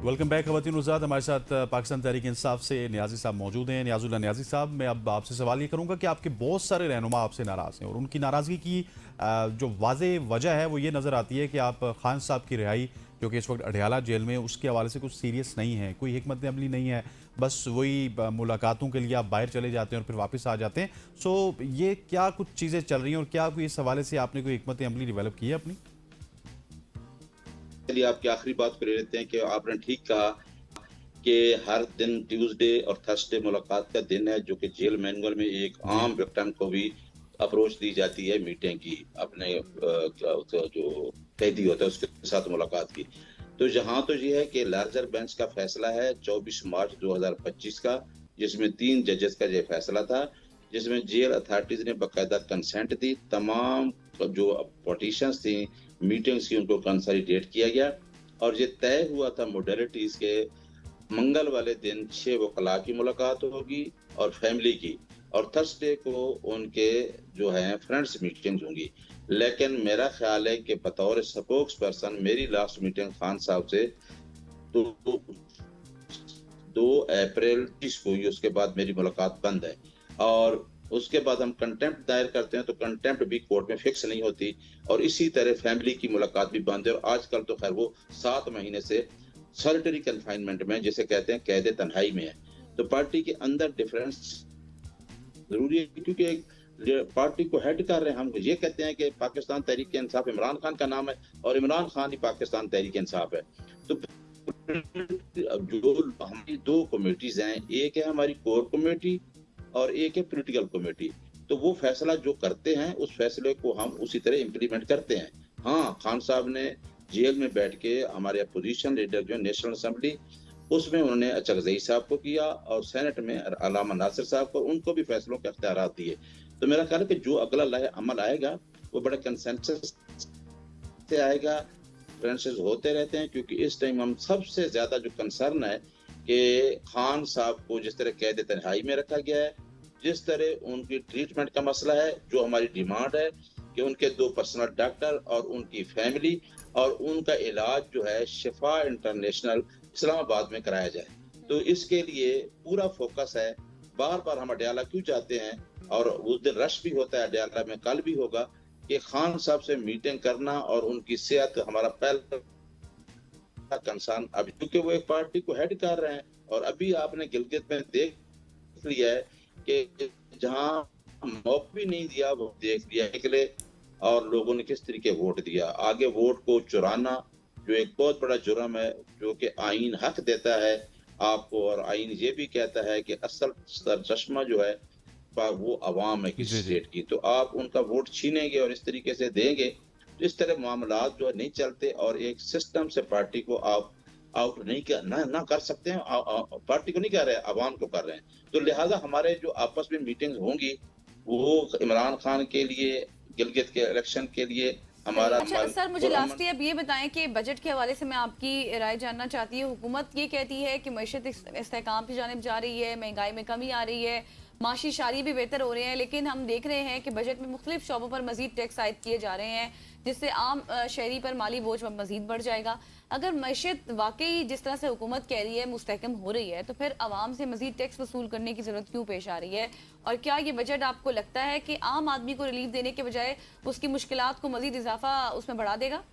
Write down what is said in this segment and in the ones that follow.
Welcome back खवातीन उस्ताद। हमारे साथ पाकिस्तान तहरीक इंसाफ से नियाजी साहब मौजूद हैं। नियाजुल्लाह नियाजी साहब, मैं अब आपसे सवाल ये करूंगा कि आपके बहुत सारे रहनुमा आपसे नाराज़ हैं और उनकी नाराज़गी की जो वाज़ेह वजह है वो ये नज़र आती है कि आप खान साहब की रिहाई जो कि इस वक्त अडयाला जेल में, उसके हवाले से कुछ सीरियस नहीं है, कोई हिकमत अमली नहीं है, बस वही मुलाकातों के लिए आप बाहर चले जाते हैं और फिर वापस आ जाते हैं। सो ये क्या कुछ चीज़ें चल रही हैं और क्या कोई इस हवाले से आपने कोई हिकमत अमली डेवलप की है अपनी? चलिए आपकी आखिरी बात कर लेते हैं कि आपने ठीक कहा कि हर दिन ट्यूसडे और थर्सडे मुलाकात का दिन है, जो कि जेल मैनुअल में एक जी। आम विक्टिम को भी अप्रोच दी जाती है मीटिंग की, अपने जो कैदी होता है उसके साथ मुलाकात की। तो यहाँ तो ये है कि लार्जर बेंच का फैसला है 24 मार्च 2025 का, जिसमें 3 जजेस का ये फैसला था, जिसमें जेल अथॉरिटीज ने बाकायदा कंसेंट दी। तमाम जो पटिशंस थी, मीटिंग्स की, उनको कंसोलिडेट किया गया और ये तय हुआ था मोडेलिटीज के मंगल वाले दिन 6 वकला की मुलाकात होगी और फैमिली की, और थर्सडे को उनके जो है फ्रेंड्स मीटिंग्स होंगी। लेकिन मेरा ख्याल है कि बतौर स्पोक्स पर्सन मेरी लास्ट मीटिंग खान साहब से तो 2 अप्रैल 30 को हुई, उसके बाद मेरी मुलाकात बंद है। और उसके बाद हम कंटेम्प्ट दायर करते हैं तो कंटेम्प्ट भी कोर्ट में फिक्स नहीं होती, और इसी तरह फैमिली की मुलाकात भी बंद है। और आजकल तो खैर वो 7 महीने से सॉलिटरी कन्फाइनमेंट में, जिसे कहते हैं कैद तन्हाई में है। तो पार्टी के अंदर डिफरेंस जरूरी है, क्योंकि पार्टी को हेड कर रहे हैं हम, ये कहते हैं कि पाकिस्तान तहरीक इंसाफ इमरान खान का नाम है और इमरान खान ही पाकिस्तान तहरीक इंसाफ है। तो जो हमारी 2 कमेटीज हैं, एक है हमारी कोर कमेटी और एक है पॉलिटिकल कमेटी। तो वो फैसला जो करते हैं उस फैसले को हम उसी तरह इम्प्लीमेंट करते हैं। हाँ, खान साहब ने जेल में बैठ के हमारे अपोजिशन लीडर जो नेशनल असेंबली, उसमें उन्होंने अचकजई साहब को किया और सेनेट में अलामा नासिर साहब को, उनको भी फैसलों के अख्तियारात दिए। तो मेरा ख्याल है कि जो अगला अमल आएगा वो बड़े कंसेंसस से आएगा। फ्रेंड्स होते रहते हैं, क्योंकि इस टाइम हम सबसे ज्यादा जो कंसर्न है कि खान साहब को जिस तरह कैद तन्हाई में रखा गया है, जिस तरह उनकी ट्रीटमेंट का मसला है, जो हमारी डिमांड है कि उनके 2 पर्सनल डॉक्टर और उनकी फैमिली और उनका इलाज जो है शिफा इंटरनेशनल इस्लामाबाद में कराया जाए। तो इसके लिए पूरा फोकस है। बार बार हम अडयाला क्यों जाते हैं, और उस दिन रश भी होता है अडयाला में, कल भी होगा, कि खान साहब से मीटिंग करना और उनकी सेहत हमारा पहला कंसर्न। अभी क्योंकि वो एक पार्टी को हेड कर रहे हैं, और अभी आपने गिलगित में देख लिया है कि जहां मौका भी नहीं दिया वो देख लिया निकले, और लोगों ने किस तरीके वोट दिया। आगे वोट को चुराना जो एक बहुत बड़ा जुर्म है, जो कि आईन हक देता है आपको, और आईन ये भी कहता है कि असल सरचश्मा जो है वो अवाम है किसी जी जी। स्टेट की। तो आप उनका वोट छीनेंगे और इस तरीके से देंगे, तो इस तरह मामलात जो है नहीं चलते, और एक सिस्टम से पार्टी को आप आउट नहीं कर ना कर सकते हैं। पार्टी को नहीं कर रहे हैं, अवाम को कर रहे हैं। तो लिहाजा हमारे जो आपस में मीटिंग्स होंगी वो इमरान खान के लिए, गिलगित के इलेक्शन के लिए सही। हमारा अच्छा अमल सर, मुझे लास्टली अब ये बताएं कि बजट के हवाले से मैं आपकी राय जानना चाहती हूँ। हुकूमत ये कहती है कि मईशत इस्तेहकाम की जानिब जा रही है, महंगाई में कमी आ रही है, माशी शारी भी बेहतर हो रहे हैं, लेकिन हम देख रहे हैं कि बजट में मुख्तलिफ शोबों पर मजीद टैक्स आयद किए जा रहे हैं, जिससे आम शहरी पर माली बोझ मजीद बढ़ जाएगा। अगर मईशत वाकई जिस तरह से हुकूमत कह रही है मुस्तहकम हो रही है, तो फिर आवाम से मजीद टैक्स वसूल करने की जरूरत क्यों पेश आ रही है? और क्या ये बजट आपको लगता है कि आम आदमी को रिलीफ देने के बजाय उसकी मुश्किलात को मजीद इजाफा उसमें बढ़ा देगा?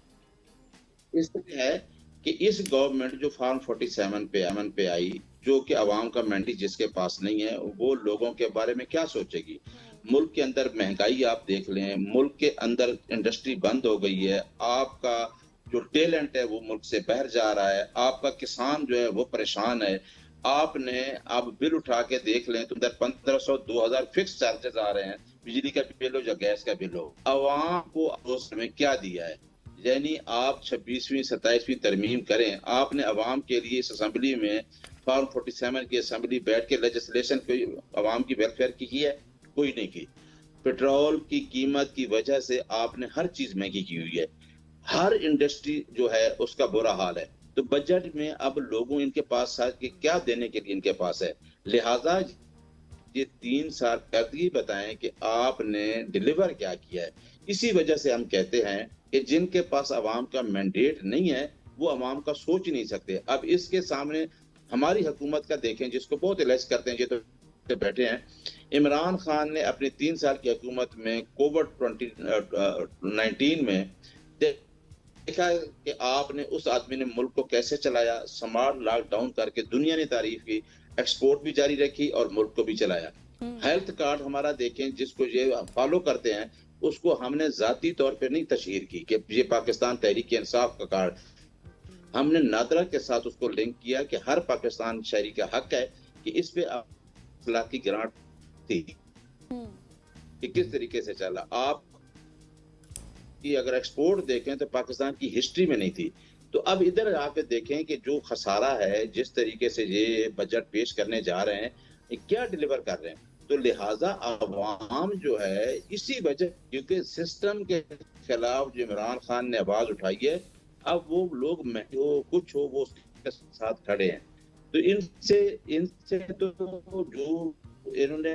इसलिए है कि इस गवर्नमेंट जो फॉर्म 47 पे आई, जो कि अवाम का मैंडेट जिसके पास नहीं है, वो लोगों के बारे में क्या सोचेगी। मुल्क के अंदर महंगाई आप देख लें, मुल्क के अंदर इंडस्ट्री बंद हो गई है, आपका जो टैलेंट है वो मुल्क से बाहर जा रहा है, आपका किसान जो है वो परेशान है। आपने अब बिल उठा के देख लें तो 1500 2000 फिक्स चार्जेस आ रहे हैं, बिजली का बिल हो या गैस का बिल हो। अवाम को अफसोस में क्या दिया है? यानी आप 26वीं 27वीं तरमीम करें, आपने अवाम के लिए इस असेंबली में फॉर्म 47 की असेंबली बैठ के लेजिस्लेशन कोई अवाम की वेलफेयर की है? कोई नहीं की। पेट्रोल की कीमत की वजह से आपने हर चीज महंगी की हुई है, हर इंडस्ट्री जो है उसका बुरा हाल है। तो बजट में अब लोगों इनके पास क्या देने के लिए इनके पास है। लिहाजा ये 3 साल करके बताएं कि आपने डिलीवर क्या किया है। इसी वजह से हम कहते हैं कि जिनके पास अवाम का मैंडेट नहीं है وہ عوام کا سوچ ہی نہیں سکتے. اب اس کے سامنے ہماری حکومت کا دیکھیں جس کو بہت الائج کرتے ہیں, یہ تو بیٹھے ہیں. عمران خان نے اپنی 3 سال کی حکومت میں کووڈ 2019 میں دیکھا کہ آپ نے اس آدمی نے ملک کو کیسے چلایا, سمارٹ لاک ڈاؤن کر کے دنیا نے تعریف کی, ایکسپورٹ بھی جاری رکھی اور ملک کو بھی چلایا. ہیلتھ کارڈ ہمارا دیکھیں جس کو یہ فالو کرتے ہیں, اس کو ہم نے ذاتی طور پہ نہیں تشہیر کی کہ یہ پاکستان تحریک انصاف کا کارڈ, ہم نے نادرا کے ساتھ اس کو لنک کیا کہ ہر پاکستان شہری کا حق ہے کہ اس پہ اخلاقی گرانٹ تھی کہ کس طریقے سے چلا. آپ کی اگر ایکسپورٹ دیکھیں تو پاکستان کی ہسٹری میں نہیں تھی. تو اب ادھر آ کے دیکھیں کہ جو خسارہ ہے, جس طریقے سے یہ بجٹ پیش کرنے جا رہے ہیں, یہ کیا ڈیلیور کر رہے ہیں. تو لہٰذا عوام جو ہے اسی وجہ, کیونکہ سسٹم کے خلاف جو عمران خان نے آواز اٹھائی ہے, اب وہ لوگ کچھ ہو وہ اس کے ساتھ کھڑے ہیں. تو ان سے تو جو انہوں نے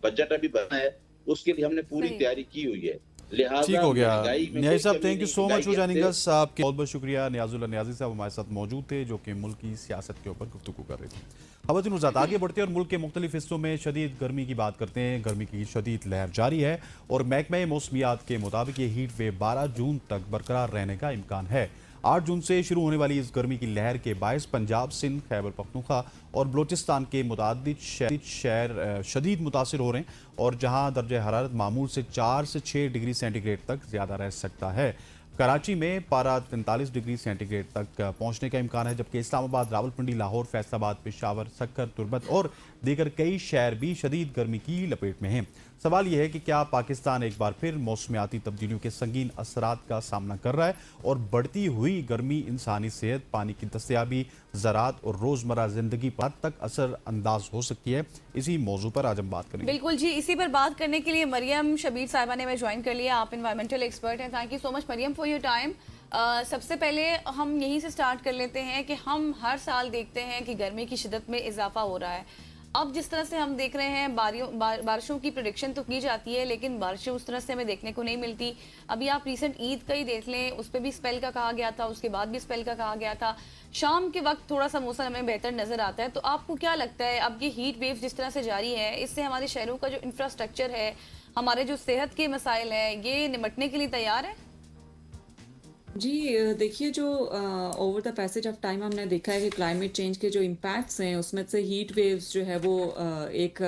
بجٹ ابھی بنا ہے اس کے لیے ہم نے پوری تیاری کی ہوئی ہے. ٹھیک ہو گیا. نیازی صاحب thank you so much for joining us. آپ کے بہت بہت شکریہ. نیاز اللہ نیازی صاحب ہمارے ساتھ موجود تھے جو کہ ملک کی سیاست کے اوپر گفتگو کر رہے تھے. خواتین حضرات آگے بڑھتے ہیں اور ملک کے مختلف حصوں میں شدید گرمی کی بات کرتے ہیں. گرمی کی شدید لہر جاری ہے اور محکمہ موسمیات کے مطابق یہ ہیٹ ویو 12 جون تک برقرار رہنے کا امکان ہے. 8 جون سے شروع ہونے والی اس گرمی کی لہر کے باعث پنجاب, سندھ, خیبر پختونخوا اور بلوچستان کے متعدد شہر شدید متاثر ہو رہے ہیں اور جہاں درجہ حرارت معمول سے 4 سے 6 ڈگری سینٹی گریڈ تک زیادہ رہ سکتا ہے. کراچی میں پارہ 43 ڈگری سینٹی گریڈ تک پہنچنے کا امکان ہے, جبکہ اسلام آباد, راولپنڈی, لاہور, فیصل آباد, پشاور, سکھر, تربت اور دیگر کئی شہر بھی شدید گرمی کی لپیٹ میں ہیں. سوال یہ ہے کہ کیا پاکستان ایک بار پھر موسمیاتی تبدیلیوں کے سنگین اثرات کا سامنا کر رہا ہے اور بڑھتی ہوئی گرمی انسانی صحت, پانی کی دستیابی, زراعت اور روزمرہ زندگی پر حد تک اثر انداز ہو سکتی ہے. اسی موضوع پر آج ہم بات کریں گے. بالکل جی, اسی پر بات کرنے کے لیے مریم شبیر صاحبہ نے میں جوائن کر لیا. آپ انوائرمنٹل ایکسپرٹ ہیں. Thank you so much Maryam for your time. سب سے پہلے ہم یہیں سے سٹارٹ کر لیتے ہیں کہ ہم ہر سال دیکھتے ہیں کہ گرمی کی شدت میں اضافہ ہو رہا ہے. اب جس طرح سے ہم دیکھ رہے ہیں بارشوں کی پریڈکشن تو کی جاتی ہے لیکن بارشیں اس طرح سے ہمیں دیکھنے کو نہیں ملتی. ابھی آپ ریسنٹ عید کا ہی دیکھ لیں, اس پہ بھی اسپیل کا کہا گیا تھا, اس کے بعد بھی اسپیل کا کہا گیا تھا. شام کے وقت تھوڑا سا موسم ہمیں بہتر نظر آتا ہے. تو آپ کو کیا لگتا ہے اب یہ ہیٹ ویو جس طرح سے جاری ہے, اس سے ہمارے شہروں کا جو انفراسٹرکچر ہے, ہمارے جو صحت کے مسائل ہیں, یہ نمٹنے کے لیے تیار ہے؟ جی دیکھیے, جو over the passage of time ہم نے دیکھا ہے کہ کلائمیٹ چینج کے جو امپیکٹس ہیں اس میں سے ہیٹ ویوز جو ہے وہ ایک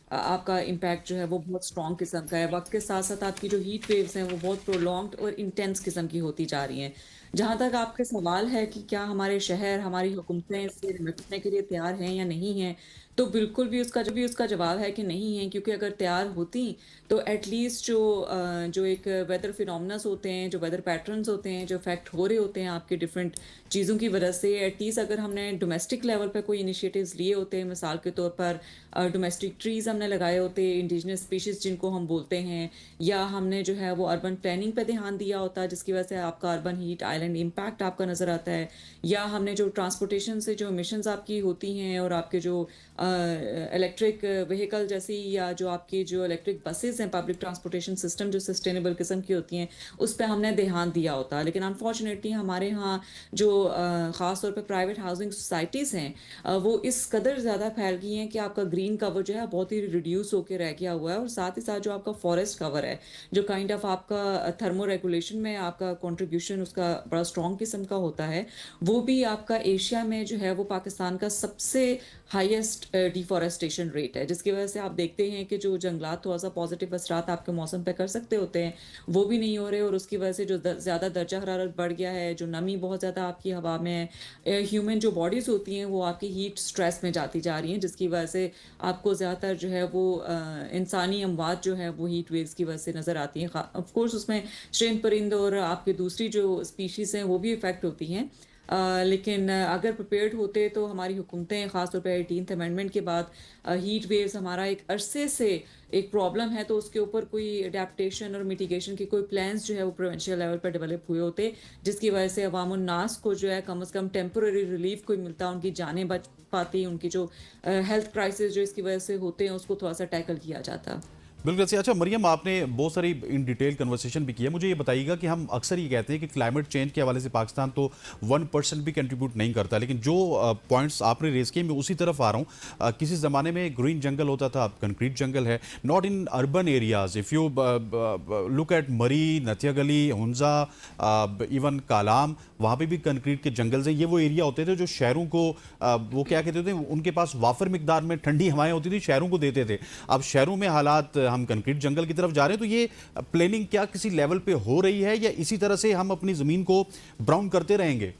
آپ کا امپیکٹ جو ہے وہ بہت اسٹرانگ قسم کا ہے. وقت کے ساتھ ساتھ آپ کی جو ہیٹ ویوز ہیں وہ بہت پرولونگڈ اور انٹینس قسم کی ہوتی جا رہی ہیں. جہاں تک آپ کے سوال ہے کہ کیا ہمارے شہر, ہماری حکومتیں اس سے نمٹنے کے لیے تیار ہیں یا نہیں ہیں, تو بالکل بھی اس کا جواب ہے کہ نہیں ہیں. کیونکہ اگر تیار ہوتی تو ایٹ لیسٹ جو ایک ویدر فینومناز ہوتے ہیں, جو ویدر پیٹرنز ہوتے ہیں, جو افیکٹ ہو رہے ہوتے ہیں آپ کے ڈفرینٹ چیزوں کی وجہ سے, ایٹ لیسٹ اگر ہم نے ڈومیسٹک لیول پہ کوئی انیشیٹیوز لیے ہوتے ہیں, مثال کے طور پر ڈومیسٹک ٹریز ہم نے لگائے ہوتے, انڈیجنس اسپیشیز جن کو ہم بولتے ہیں, یا ہم نے جو ہے وہ اربن پلاننگ پہ دھیان دیا ہوتا جس کی وجہ سے آپ کا اربن ہیٹ آئلینڈ امپیکٹ آپ کا نظر آتا ہے, یا ہم نے جو ٹرانسپورٹیشن سے جو ایمیشنز آپ کی ہوتی ہیں اور آپ کے جو الیکٹرک وہیکل جیسی, یا جو آپ کی جو الیکٹرک بسز ہیں, پبلک ٹرانسپورٹیشن سسٹم جو سسٹینیبل قسم کی ہوتی ہیں, اس پہ ہم نے دھیان دیا ہوتا. لیکن انفارچونیٹلی ہمارے ہاں جو خاص طور پہ پرائیویٹ ہاؤسنگ سوسائٹیز ہیں وہ اس قدر زیادہ پھیل گئی ہیں کہ آپ کا گرین کور جو ہے بہت ہی ریڈیوس ہو کے رہ گیا ہوا ہے. اور ساتھ ہی ساتھ جو آپ کا فارسٹ کور ہے, جو کائنڈ آف آپ کا تھرمو ریگولیشن میں آپ کا کنٹریبیوشن اس کا بڑا اسٹرانگ قسم کا ہوتا ہے, وہ بھی آپ کا ایشیا میں جو ہے وہ پاکستان کا سب سے ہائیسٹ ڈیفارسٹیشن ریٹ ہے, جس کی وجہ سے آپ دیکھتے ہیں کہ جو جنگلات تھوڑا سا پازیٹیو اثرات آپ کے موسم پہ کر سکتے ہوتے ہیں وہ بھی نہیں ہو رہے, اور اس کی وجہ سے جو زیادہ درجہ حرارت بڑھ گیا ہے, جو نمی بہت زیادہ آپ کی ہوا میں ہے, ہیومن جو باڈیز ہوتی ہیں وہ آپ کی ہیٹ سٹریس میں جاتی جا رہی ہیں, جس کی وجہ سے آپ کو زیادہ تر جو ہے وہ انسانی اموات جو ہے وہ ہیٹ ویوز کی وجہ سے نظر آتی ہیں. آف کورس اس میں چرند پرند اور آپ کی دوسری جو اسپیشیز ہیں وہ بھی افیکٹ ہوتی ہیں, لیکن اگر پریپیئرڈ ہوتے تو ہماری حکومتیں خاص طور پہ 18th امینڈمنٹ کے بعد ہیٹ ویوز ہمارا ایک عرصے سے ایک پرابلم ہے, تو اس کے اوپر کوئی اڈیپٹیشن اور میٹیگیشن کے کوئی پلانز جو ہے وہ پروونشل لیول پر ڈیولپ ہوئے ہوتے, جس کی وجہ سے عوام الناس کو جو ہے کم از کم ٹیمپرری ریلیف کوئی ملتا, ان کی جانیں بچ پاتی, ان کی جو ہیلتھ کرائسس جو اس کی وجہ سے ہوتے ہیں اس کو تھوڑا سا ٹیکل کیا جاتا. बिल्कुल सही। अच्छा मरियम, आपने बहुत सारी इन डिटेल कन्वर्सेशन भी की है। मुझे ये बताइएगा कि हम अक्सर ये कहते हैं कि क्लाइमेट चेंज के हवाले से पाकिस्तान तो 1% भी कंट्रीब्यूट नहीं करता, लेकिन जो पॉइंट्स आपने रेज किए मैं उसी तरफ आ रहा हूँ। किसी ज़माने में ग्रीन जंगल होता था, अब कंक्रीट जंगल है। Not in urban areas, if you look at मरी, नथिया गली, हुंजा, इवन कालाम, वहाँ पे भी कंक्रीट के जंगल्स हैं। ये वो एरिया होते थे जो शहरों को वो क्या कहते थे, उनके पास वाफर मिकदार में ठंडी हवाएं होती थी, शहरों को देते थे। अब शहरों में हालात, हम कंक्रीट जंगल की तरफ जा रहे हैं। तो ये प्लानिंग क्या किसी लेवल पे हो रही है, या इसी तरह से हम अपनी ज़मीन को ब्राउन करते रहेंगे?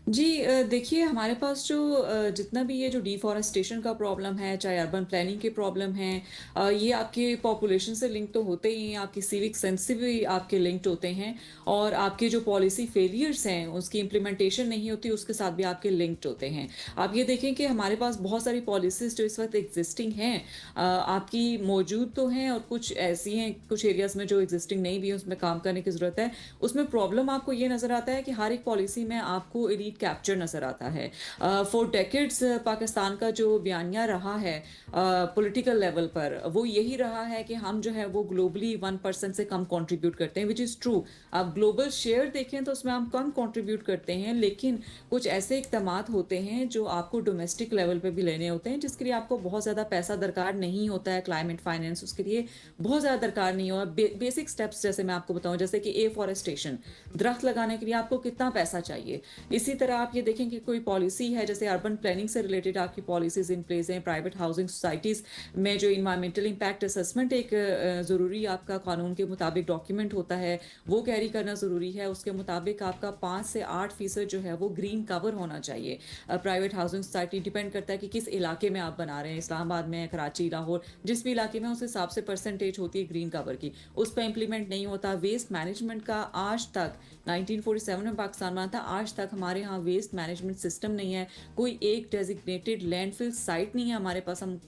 जी देखिए हमारे पास जो जितना भी ये जो डिफॉरेस्टेशन का प्रॉब्लम है, चाहे अर्बन प्लानिंग के प्रॉब्लम है, ये आपके पॉपुलेशन से लिंक तो होते ही हैं, आपकी सिविक सेंस से भी आपके लिंक्ड होते हैं, और आपके जो पॉलिसी फेलियर्स हैं उसकी इम्प्लीमेंटेशन नहीं होती उसके साथ भी आपके लिंक्ड होते हैं। आप ये देखें कि हमारे पास बहुत सारी पॉलिसीज जो इस वक्त एग्जिस्टिंग हैं, आपकी मौजूद तो हैं, और कुछ ऐसी हैं कुछ एरियाज में जो एग्जिस्टिंग नहीं भी है, उसमें काम करने की ज़रूरत है। उसमें प्रॉब्लम आपको ये नज़र आता है कि हर एक पॉलिसी में आपको एलीट कैप्चर नजर आता है। फॉर डेकेड्स पाकिस्तान का जो बयानिया रहा है पॉलिटिकल लेवल पर, वो यही रहा है कि हम जो है वो ग्लोबली 1% से कम कंट्रीब्यूट करते हैं, विच इज़ ट्रू। आप ग्लोबल शेयर देखें तो उसमें हम कम कंट्रीब्यूट करते हैं, लेकिन कुछ ऐसे इकदामात होते हैं जो आपको डोमेस्टिक लेवल पे भी लेने होते हैं, जिसके लिए आपको बहुत ज़्यादा पैसा दरकार नहीं होता है। क्लाइमेट फाइनेंस उसके लिए बहुत ज़्यादा दरकार नहीं होगा। बेसिक स्टेप्स जैसे मैं आपको बताऊं, जैसे कि एफॉरेस्टेशन, दरख्त लगाने के लिए आपको कितना पैसा चाहिए। इसी तरह आप ये देखें कि कोई पॉलिसी है, जैसे अर्बन प्लानिंग से रिलेटेड आपकी पॉलिसीज इन प्लेस हैं, प्राइवेट हाउसिंग सोसाइटीज़ में जो इन्वायरमेंटल इम्पैक्ट असेसमेंट एक ज़रूरी आपका कानून के मुताबिक डॉक्यूमेंट होता है, वो कैरी करना ज़रूरी है। उसके मुताबिक आपका 5 से 8% जो है वो ग्रीन कवर होना चाहिए। प्राइवेट हाउसिंग सोसाइटी डिपेंड करता है कि किस इलाके में आप बना रहे हैं, इस्लामाबाद में, कराची, लाहौर, जिस भी इलाके में, उस हिसाब से परसेंटेज होती है ग्रीन कवर की, उस पर इम्प्लीमेंट नहीं होता। वेस्ट मैनेजमेंट का आज तक 1947 में पाकिस्तान बना था, आज तक हमारे यहाँ वेस्ट मैनेजमेंट सिस्टम नहीं है। कोई एक डेजिग्नेटेड लैंडफिल साइट नहीं है हमारे पास। हम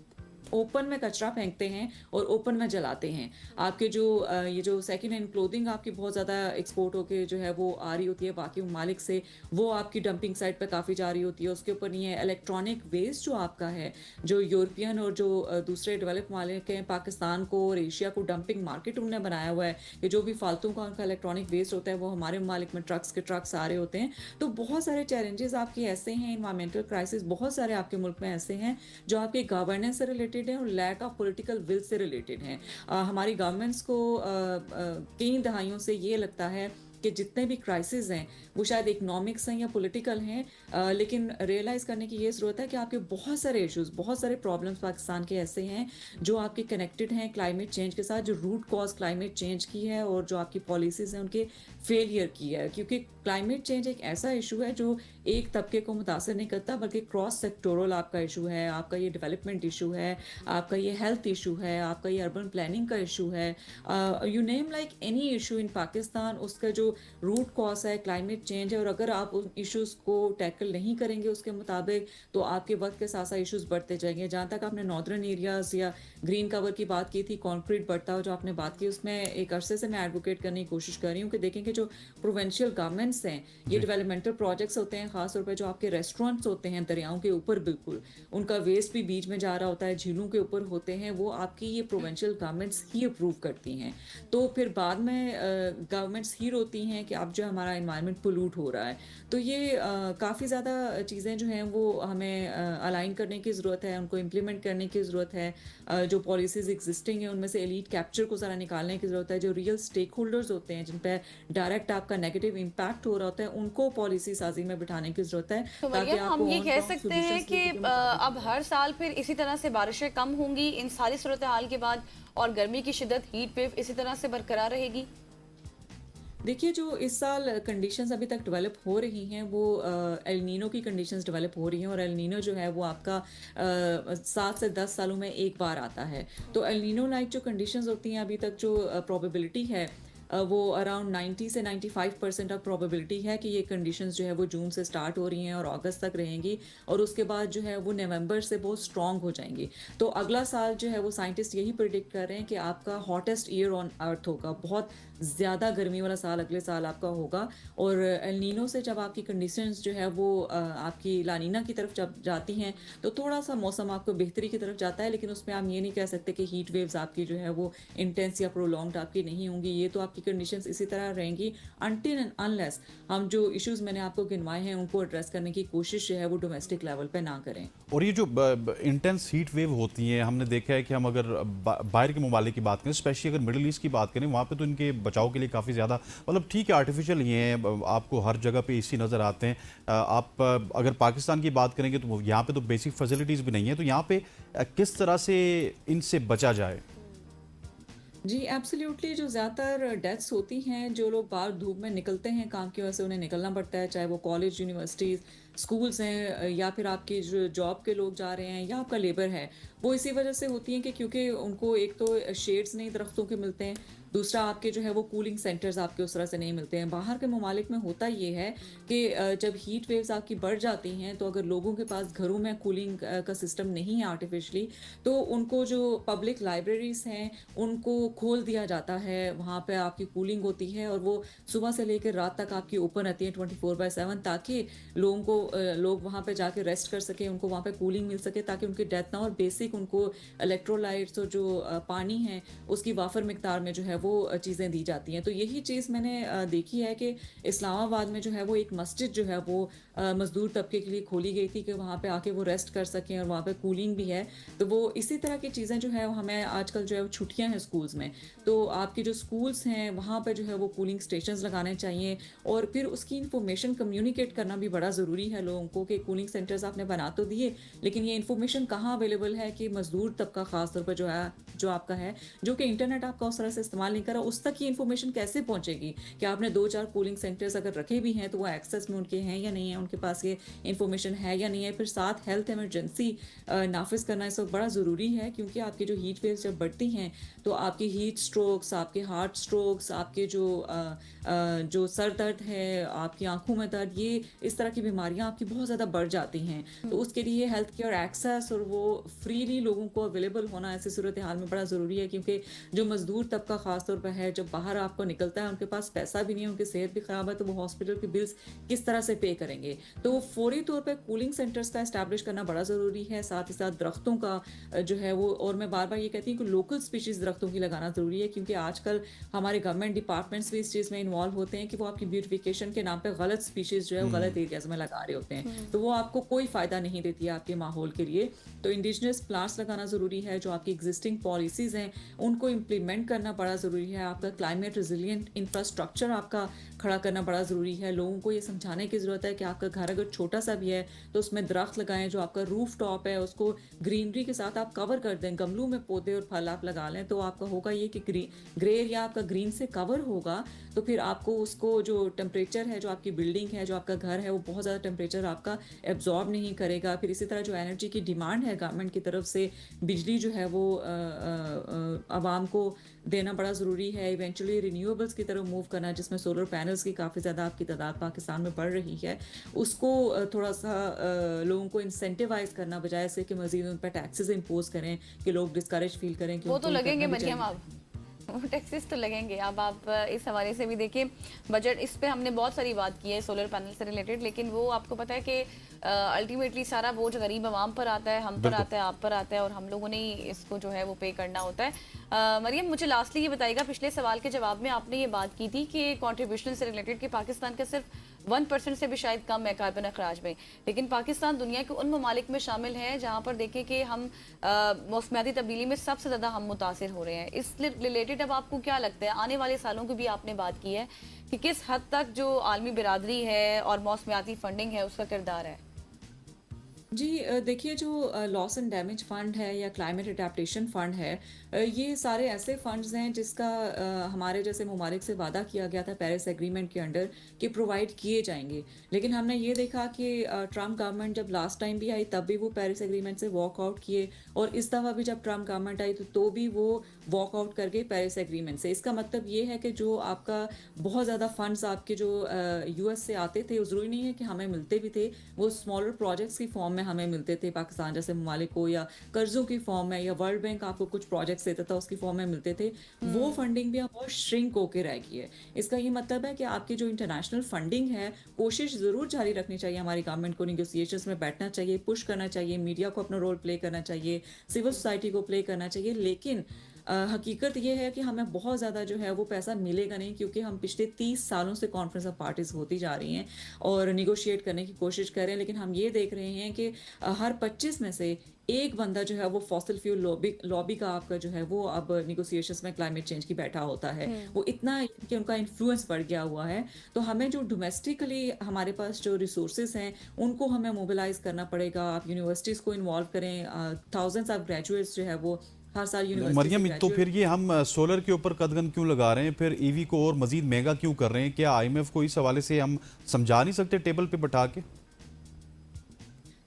ओपन में कचरा फेंकते हैं और ओपन में जलाते हैं। आपके जो ये जो सेकेंड हैंड क्लोथिंग आपकी बहुत ज़्यादा एक्सपोर्ट होके जो है वो आ रही होती है बाकी ममालिक से, वो आपकी डंपिंग साइट पे काफ़ी जा रही होती है। उसके ऊपर नहीं है इलेक्ट्रॉनिक वेस्ट जो आपका है, जो यूरोपियन और जो दूसरे डेवलप ममालिक हैं, पाकिस्तान को और एशिया को डंपिंग मार्केट उन्होंने बनाया हुआ है कि जो भी फालतू का उनका इलेक्ट्रॉनिक वेस्ट होता है वो हमारे ममालिक में ट्रक्स के ट्रक्स आ रहे होते हैं। तो बहुत सारे चैलेंजेस आपके ऐसे हैं, इन्वायरमेंटल क्राइसिस बहुत सारे आपके मुल्क में ऐसे हैं जो आपके गवर्नेंस से रिलेटेड है और लैक ऑफ पॉलिटिकल विल से रिलेटेड हैं। हमारी गवर्नमेंट्स को कई दहाइयों से ये लगता है कि जितने भी क्राइसिस हैं वो शायद इकोनॉमिक्स हैं या पॉलिटिकल हैं, लेकिन रियलाइज़ करने की ये ज़रूरत है कि आपके बहुत सारे इश्यूज, बहुत सारे प्रॉब्लम्स पाकिस्तान के ऐसे हैं जो आपके कनेक्टेड हैं क्लाइमेट चेंज के साथ, जो रूट कॉज क्लाइमेट चेंज की है और जो आपकी पॉलिसीज़ हैं उनके फेलियर की है। क्योंकि क्लाइमेट चेंज एक ऐसा इशू है जो एक तबके को मुतासर नहीं करता, बल्कि क्रॉस सेक्टोरल आपका इशू है। आपका ये डेवलपमेंट इशू है, आपका ये हेल्थ इशू है, आपका ये अर्बन प्लानिंग का इशू है, you name like any issue in Pakistan, उसका जो रूट कॉज है क्लाइमेट चेंज है। और अगर आप उन इश्यूज़ को टैकल नहीं करेंगे उसके मुताबिक, तो आपके वक्त के साथ साथ इश्यूज़ बढ़ते जाएंगे। जहाँ तक आपने नॉर्दर्न एरियाज़ या ग्रीन कवर की बात की थी, कॉन्क्रीट बढ़ता हो जो आपने बात की, उसमें एक अरसे से मैं एडवोकेट करने की कोशिश कर रही हूँ कि देखें कि जो प्रोविंशियल गवर्नमेंट्स हैं, ये डेवलपमेंटल प्रोजेक्ट्स होते हैं, खासतौर पर जो आपके रेस्टोरेंट्स होते हैं दरियाओं के ऊपर, बिल्कुल उनका वेस्ट भी बीच में जा रहा होता है, झीलों के ऊपर होते हैं, वो आपकी ये प्रोविंशियल गवर्नमेंट्स ही अप्रूव करती हैं। तो फिर बाद में गवर्नमेंट्स ही रोती हैं कि अब जो हमारा इन्वायरमेंट पोल्यूट हो रहा है। तो ये काफ़ी ज़्यादा चीज़ें जो हैं वो हमें अलाइन करने की ज़रूरत है, उनको इम्प्लीमेंट करने की ज़रूरत है। जो पॉलिसीज़ एग्जिस्टिंग हैं उनमें से एलीट कैप्चर को ज़रा निकालने की ज़रूरत है। जो रियल स्टेक होल्डर्स होते हैं जिन पर डायरेक्ट आपका नेगेटिव इम्पैक्ट हो रहा होता है, उनको पॉलिसी साजी में बिठाने की ज़रूरत है, तो ताकि मरियम, हम आपको ये ऑन कह ग्राउंड सकते हैं सॉल्यूशंस कि लेने के मुताबिक। अब हर साल फिर इसी तरह से बारिशें कम होंगी इन सारी सूरत हाल के बाद, और गर्मी की शिद्दत, हीट वेव इसी तरह से बरकरार रहेगी। देखिए जो इस साल कंडीशंस अभी तक डेवलप हो रही हैं वो एल नीनो की कंडीशंस डेवलप हो रही हैं, और एल नीनो जो है वो आपका 7 से 10 सालों में एक बार आता है। तो एल नीनो लाइक जो कंडीशंस होती हैं, अभी तक जो प्रोबेबिलिटी है वो अराउंड 90 से 95% ऑफ प्रोबेबिलिटी है कि ये कंडीशंस जो है वो जून से स्टार्ट हो रही हैं और अगस्त तक रहेंगी, और उसके बाद जो है वो नवंबर से बहुत स्ट्रॉन्ग हो जाएंगी। तो अगला साल जो है वो साइंटिस्ट यही प्रिडिक्ट कर रहे हैं कि आपका हॉटेस्ट ईयर ऑन अर्थ होगा, बहुत ज़्यादा गर्मी वाला साल अगले साल आपका होगा। और एल नीनो से जब आपकी कंडीशंस जो है वो आपकी लानीना की तरफ जब जाती हैं तो थोड़ा सा मौसम आपको बेहतरी की तरफ जाता है, लेकिन उसमें आप ये नहीं कह सकते कि हीट वेव्स आपकी जो है वो इंटेंस या प्रोलॉन्ग्ड आपकी नहीं होंगी। ये तो आपकी कंडीशंस इसी तरह रहेंगी अनटिल एंड अनलेस हम जो इश्यूज मैंने आपको गिनवाए हैं उनको एड्रेस करने की कोशिश जो है वो डोमेस्टिक लेवल पे ना करें। और ये जो इंटेंस हीट वेव होती हैं, हमने देखा है कि हम अगर बाहर के ममालिक की बात करें, स्पेशली अगर मिडिल ईस्ट की बात करें, वहाँ पे तो इनके बचाव के लिए काफ़ी ज़्यादा, मतलब ठीक है आर्टिफिशियल ये हैं, आपको हर जगह पे एसी नज़र आते हैं। आप अगर पाकिस्तान की बात करेंगे तो यहाँ पे तो बेसिक फैसिलिटीज़ भी नहीं है, तो यहाँ पे किस तरह से इनसे बचा जाए? जी एब्सोल्युटली, जो ज़्यादातर डेथ्स होती हैं, जो लोग बाहर धूप में निकलते हैं काम की वजह से, उन्हें निकलना पड़ता है, चाहे वो कॉलेज, यूनिवर्सिटीज़, स्कूल्स हैं, या फिर आपकी जो जॉब के लोग जा रहे हैं, या आपका लेबर है, वो इसी वजह से होती हैं कि क्योंकि उनको एक तो शेड्स नहीं दरख्तों के मिलते हैं, दूसरा आपके जो है वो कूलिंग सेंटर्स आपके उस तरह से नहीं मिलते हैं। बाहर के ममालिक में होता ये है कि जब हीट वेव्स आपकी बढ़ जाती हैं तो अगर लोगों के पास घरों में कूलिंग का सिस्टम नहीं है आर्टिफिशली, तो उनको जो पब्लिक लाइब्रेरीज हैं उनको खोल दिया जाता है, वहाँ पे आपकी कूलिंग होती है और वो सुबह से लेकर रात तक आपकी ओपन रहती है 24/7, ताकि लोगों को लोग वहाँ पे जाके रेस्ट कर सके, उनको वहाँ पे कूलिंग मिल सके ताकि उनकी डेथ ना हो, और बेसिक उनको इलेक्ट्रोलाइट्स और जो पानी है उसकी वाफर मिकदार में जो है वो चीज़ें दी जाती हैं। तो यही चीज़ मैंने देखी है कि इस्लामाबाद में जो है वो एक मस्जिद जो है वो मज़दूर तबके के लिए खोली गई थी कि वहाँ पे आके वो रेस्ट कर सकें, और वहाँ पे कूलिंग भी है। तो वो इसी तरह की चीज़ें जो है हमें आजकल जो है वो छुट्टियाँ हैं स्कूल्स में, तो आपकी जो स्कूल्स हैं वहाँ पे जो है वो कूलिंग स्टेशंस लगाने चाहिए, और फिर उसकी इन्फॉर्मेशन कम्युनिकेट करना भी बड़ा ज़रूरी है लोगों को कि कूलिंग सेंटर्स आपने बना तो दिए, लेकिन ये इन्फॉर्मेशन कहाँ अवेलेबल है कि मज़दूर तबका ख़ास तौर पर जो है, जो आपका है, जो कि इंटरनेट आपका उस तरह से इस्तेमाल नहीं करा, उस तक ये इन्फॉर्मेशन कैसे पहुंचेगी कि आपने 2-4 कूलिंग सेंटर्स अगर रखे भी हैं तो वो एक्सेस में उनके हैं या नहीं है, उनके पास ये इन्फॉर्मेशन है या नहीं है। फिर साथ हेल्थ इमरजेंसी नाफिज करना इस वक्त बड़ा ज़रूरी है, क्योंकि आपकी जो हीट वेव्स जब बढ़ती हैं तो आपकी हीट स्ट्रोक्स, आपके हार्ट स्ट्रोक्स, आपके जो सर दर्द है, आपकी आंखों में दर्द, ये इस तरह की बीमारियां आपकी बहुत ज़्यादा बढ़ जाती हैं। तो उसके लिए हेल्थ केयर एक्सेस और वो फ्रीली लोगों को अवेलेबल होना ऐसी सूरत हाल में बड़ा ज़रूरी है, क्योंकि जो मज़दूर तबका ख़ास तौर पर है, जब बाहर आपको निकलता है, उनके पास पैसा भी नहीं है, उनकी सेहत भी ख़राब है, तो वो हॉस्पिटल के बिल्स किस तरह से पे करेंगे। तो वो फौरी तौर पर कूलिंग सेंटर्स का इस्टेब्लिश करना बड़ा ज़रूरी है, साथ ही साथ दरख्तों का जो है वो, और मैं बार बार ये कहती हूँ कि लोकल स्पीशीज़ दरख्तों की लगाना ज़रूरी है, क्योंकि आजकल हमारे गवर्नमेंट डिपार्टमेंट्स भी इस चीज़ में इन्वॉल्व होते हैं कि वो आपकी ब्यूटिफिकेशन के नाम पर गलत स्पीशीज़ जो है वो गलत एरियाज में लगा रहे होते हैं, तो वो आपको कोई फ़ायदा नहीं देती है आपके माहौल के लिए। तो इंडिजिनस प्लांट्स लगाना ज़रूरी है, जो आपकी एग्जिस्टिंग पॉलिसीज़ हैं उनको इम्प्लीमेंट करना बड़ा ज़रूरी है, आपका क्लाइमेट रेजिलिएंट इंफ्रास्ट्रक्चर आपका खड़ा करना बड़ा ज़रूरी है। लोगों को ये समझाने की ज़रूरत है कि आपका घर अगर छोटा सा भी है तो उसमें दरख्त लगाएं, जो आपका रूफ टॉप है उसको ग्रीनरी के साथ आप कवर कर दें, गमलों में पौधे और फल आप लगा लें, तो आपका होगा ये कि ग्रे एरिया आपका ग्रीन से कवर होगा, तो फिर आपको उसको जो टेम्परेचर है, जो आपकी बिल्डिंग है, जो आपका घर है, वो बहुत ज़्यादा टेम्परेचर आपका एब्जॉर्ब नहीं करेगा। फिर इसी तरह जो एनर्जी की डिमांड है गवर्नमेंट की तरफ से, बिजली जो है वो आवाम को देना बड़ा ज़रूरी है। इवेंचुअली रिन्यूएबल्स की तरफ मूव करना, जिसमें सोलर पैनल्स की काफ़ी ज़्यादा आपकी तादाद पाकिस्तान में बढ़ रही है, उसको थोड़ा सा लोगों को इंसेंटिवाइज करना, बजाय से कि मज़ीद उन पर टैक्सेस इम्पोज करें कि लोग डिस्करेज फील करें कि वो तो लगेंगे मरियम, अब वो टैक्सेस तो लगेंगे। अब आप इस हवाले से भी देखिए, बजट, इस पे हमने बहुत सारी बात की है सोलर पैनल से रिलेटेड, लेकिन वो आपको पता है कि अल्टीमेटली सारा बोझ गरीब आवाम पर आता है, हम पर आता है, आप पर आता है, और हम लोगों ने ही इसको जो है वो पे करना होता है। मरियम, मुझे लास्टली ये बताइएगा, पिछले सवाल के जवाब में आपने ये बात की थी कि कॉन्ट्रीब्यूशन से रिलेटेड कि पाकिस्तान का सिर्फ 1% से भी शायद कम है कार्बन अखराज में, लेकिन पाकिस्तान दुनिया के उन ममालिक में शामिल है जहाँ पर देखें कि हम मौसमियाती तब्दीली में सबसे ज़्यादा हम मुतासिर हो रहे हैं। इस रिलेटेड अब आपको क्या लगता है, आने वाले सालों की भी आपने बात की है कि किस हद तक जो आलमी बिरादरी है और मौसमियाती फंडिंग है उसका किरदार है? जी देखिए जो लॉस एंड डैमेज फंड है या क्लाइमेट अडेप्टेशन फंड है, ये सारे ऐसे फंड्स हैं जिसका हमारे जैसे ममालिक से वादा किया गया था पेरिस एग्रीमेंट के अंडर कि प्रोवाइड किए जाएंगे। लेकिन हमने ये देखा कि ट्रम्प गवर्नमेंट जब लास्ट टाइम भी आई तब भी वो पेरिस एग्रीमेंट से वॉक आउट किए, और इस दफ़ा भी जब ट्रम्प गवर्नमेंट आई तो भी वो वॉक आउट कर गए पेरिस एग्रीमेंट से। इसका मतलब ये है कि जो आपका बहुत ज़्यादा फंड्स आपके जो यूएस से आते थे, ज़रूरी नहीं है कि हमें मिलते भी थे, वो स्मॉलर प्रोजेक्ट्स की फॉर्म में हमें मिलते थे पाकिस्तान जैसे ममालिक को, या कर्जों की फॉर्म में, या वर्ल्ड बैंक आपको कुछ प्रोजेक्ट्स देता था उसकी फॉर्म में मिलते थे। वो फंडिंग भी अब बहुत श्रिंक होके रह गई है। इसका ये मतलब है कि आपकी जो इंटरनेशनल फंडिंग है, कोशिश ज़रूर जारी रखनी चाहिए हमारी गवर्नमेंट को, निगोसिएशंस में बैठना चाहिए, पुश करना चाहिए, मीडिया को अपना रोल प्ले करना चाहिए, सिविल सोसाइटी को प्ले करना चाहिए। लेकिन हकीकत ये है कि हमें बहुत ज़्यादा जो है वो पैसा मिलेगा नहीं, क्योंकि हम पिछले 30 सालों से कॉन्फ्रेंस ऑफ पार्टीज होती जा रही हैं और निगोशिएट करने की कोशिश कर रहे हैं। लेकिन हम ये देख रहे हैं कि हर 25 में से एक बंदा जो है वो फॉसिल फ्यूल लॉबी का आपका जो है वो अब निगोसिएशंस में क्लाइमेट चेंज की बैठा होता है। वो इतना कि उनका इन्फ्लुएंस बढ़ गया हुआ है। तो हमें जो डोमेस्टिकली हमारे पास जो रिसोर्सेज हैं उनको हमें मोबिलाइज करना पड़ेगा। आप यूनिवर्सिटीज़ को इन्वॉल्व करें, थाउजेंड्स ऑफ ग्रेजुएट्स जो है वो हर साल यूनिवर्सिटी मरियम, तो फिर ये हम सोलर के ऊपर कदगन क्यों लगा रहे हैं, फिर ईवी को और मजीद महंगा क्यों कर रहे हैं? क्या आईएमएफ को इस हवाले से हम समझा नहीं सकते टेबल पे बैठा के?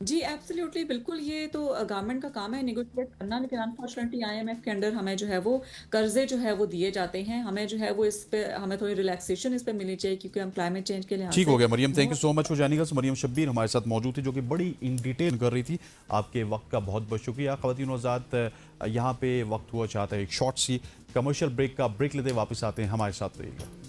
जी एब्सोल्युटली, बिल्कुल, ये तो गवर्नमेंट का काम है निगोशिएट करना। लेकिन अनफॉर्चुनेटली आईएमएफ के अंडर हमें जो है वो कर्जे जो है वो दिए जाते हैं। हमें जो है वो इस पे हमें थोड़ी रिलैक्सेशन इस पे मिलनी चाहिए, क्योंकि हम क्लाइमेट चेंज के लिहाज ठीक हो से गया मरियम, थैंक यू बहुत so much for joining us. Mariam Shabbir हमारे साथ मौजूद थी, जो कि बड़ी इन डिटेल कर रही थी। आपके वक्त का बहुत बहुत शुक्रिया। ख़वातीन और हज़रात, यहाँ पे वक्त हुआ चाहता है एक शॉर्ट सी कमर्शियल ब्रेक का। ब्रेक लेते वापस आते हैं, हमारे साथ रहिएगा।